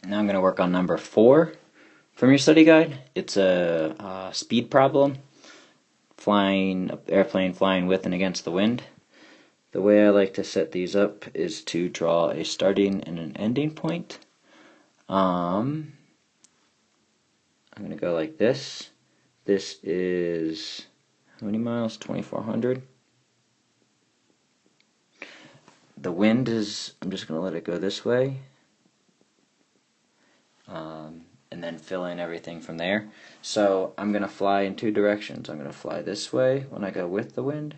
Now I'm going to work on number 4 from your study guide. It's a speed problem, airplane flying with and against the wind. The way I like to set these up is to draw a starting and an ending point. I'm going to go like this. This is how many miles? 2,400. The wind is, I'm just going to let it go this way. And then fill in everything from there. So I'm going to fly in 2 directions. I'm going to fly this way when I go with the wind.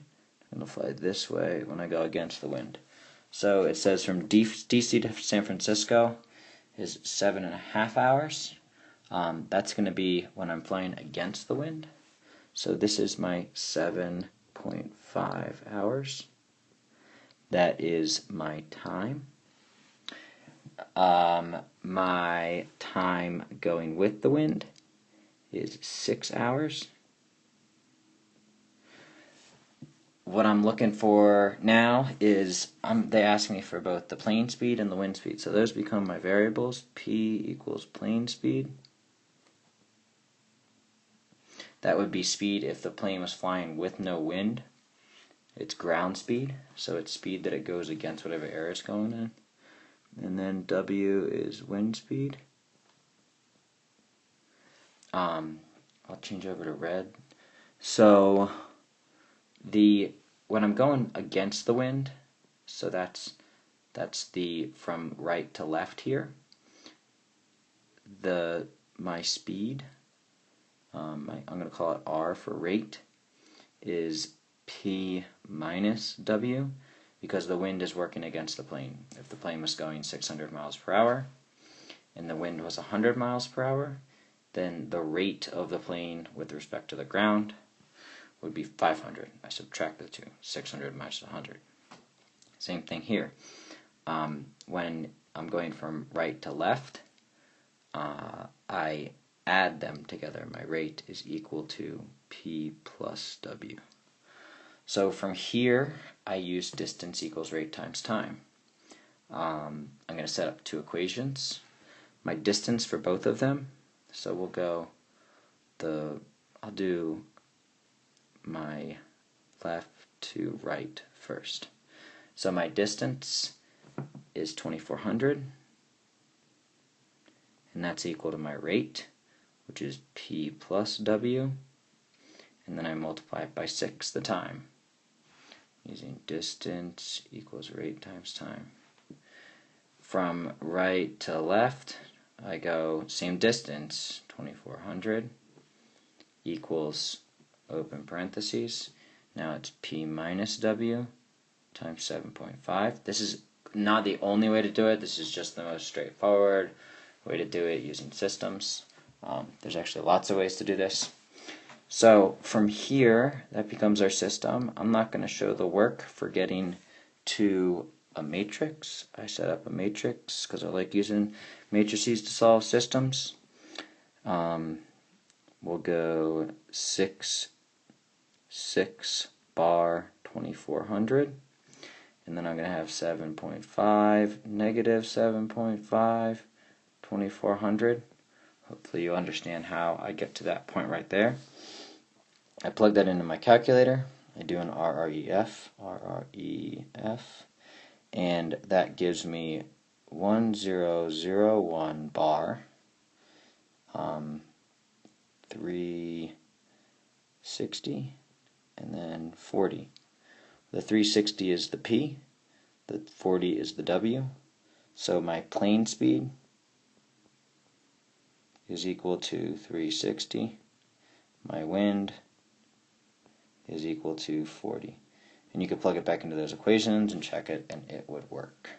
I'm going to fly this way when I go against the wind. So it says from DC to San Francisco is 7.5 hours. That's going to be when I'm flying against the wind. So this is my 7.5 hours. That is my time. My time going with the wind is 6 hours. What I'm looking for now is they ask me for both the plane speed and the wind speed. So those become my variables. P equals plane speed. That would be speed if the plane was flying with no wind. It's ground speed, so it's speed that it goes against whatever air it's going in. And then W is wind speed. I'll change over to red. So when I'm going against the wind, so that's the from right to left here. My speed, I'm going to call it R for rate, is P minus W, because the wind is working against the plane. If the plane was going 600 miles per hour and the wind was 100 miles per hour, then the rate of the plane with respect to the ground would be 500. I subtract the two, 600 minus 100. Same thing here. When I'm going from right to left, I add them together. My rate is equal to P plus W. So from here, I use distance equals rate times time. I'm going to set up 2 equations. My distance for both of them, so we'll go I'll do my left to right first. So my distance is 2,400, and that's equal to my rate, which is P plus W, and then I multiply it by 6, the time, using distance equals rate times time. From right to left, I go same distance, 2,400 equals open parentheses. Now it's P minus W times 7.5. This is not the only way to do it. This is just the most straightforward way to do it using systems. There's actually lots of ways to do this. So from here, that becomes our system. I'm not going to show the work for getting to a matrix. I set up a matrix because I like using matrices to solve systems. We'll go 6, 6 bar 2,400, and then I'm going to have 7.5, negative 7.5, 2,400. Hopefully you understand how I get to that point right there. I plug that into my calculator. I do an RREF, and that gives me 1001 bar, 360, and then 40. The 360 is the P, the 40 is the W, so my plane speed is equal to 360, my wind is equal to 40. And you could plug it back into those equations and check it, and it would work.